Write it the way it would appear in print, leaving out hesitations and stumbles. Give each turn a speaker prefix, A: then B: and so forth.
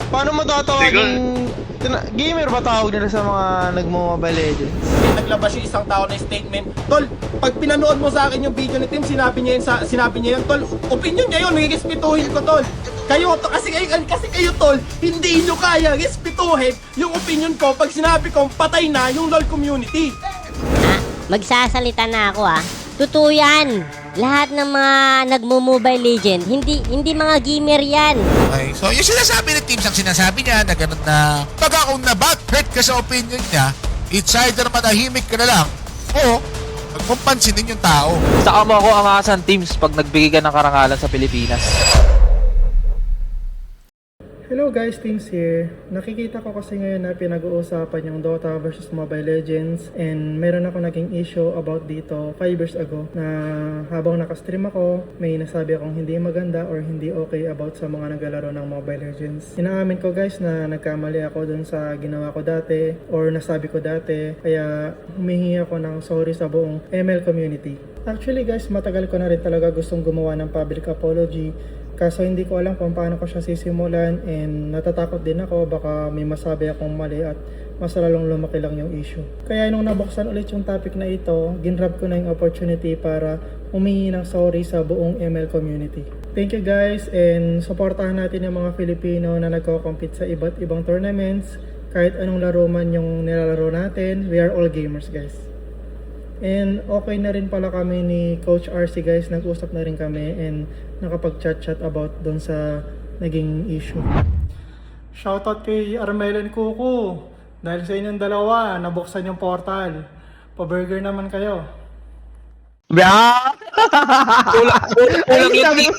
A: Paano mo tatawagin? Gamer ba tawag nila sa mga nagmo-Mobile Legends?
B: Naglabas yung isang tao na statement, tol, pag pinanood mo sa akin yung video ni Tim, sinabi niya yun, tol, opinion niya yun, respetuhin ko, tol. Kayo, kasi kayo, tol, hindi nyo kaya respetuhin yung opinion ko pag sinabi kong patay na yung LOL community.
C: Magsasalita na ako Totoo yan. Lahat ng mga nagmo-Mobile Legend, hindi mga gamer yan.
D: Okay, so yung sinasabi ni Teams, ang sinasabi niya na ganun na pag kung na-bad-hurt ka sa opinion niya, it's either manahimik ka na lang o magpapansinin yung tao.
E: Saka mo ako angasan, Teams, pag nagbigay ka ng karangalan sa Pilipinas.
F: Hello guys, Teams here. Nakikita ko kasi ngayon na pinag-uusapan yung Dota versus Mobile Legends and meron ako naging issue about dito 5 years ago na habang nakastream ako, may nasabi akong hindi maganda or hindi okay about sa mga naglalaro ng Mobile Legends. Inaamin ko guys na nagkamali ako dun sa ginawa ko dati or nasabi ko dati, kaya humihingi ako ng sorry sa buong ML community. Actually guys, matagal ko na rin talaga gustong gumawa ng public apology. Kaso hindi ko alam kung paano ko siya sisimulan and natatakot din ako baka may masabi akong mali at mas lalong lumaki lang yung issue. Kaya nung nabuksan ulit yung topic na ito, ginrab ko na yung opportunity para humingi ng sorry sa buong ML community. Thank you guys and supportahan natin yung mga Filipino na nagko-compete sa iba't ibang tournaments. Kahit anong laro man yung nilalaro natin, we are all gamers guys. And okay na rin pala kami ni Coach RC guys, nag-usap na rin kami and nakapag-chat-chat about doon sa naging issue. Shoutout kay Armel and Kuku. Dahil sa inyong dalawa, nabuksan yung portal. Pa-burger naman kayo.
E: Kulang yung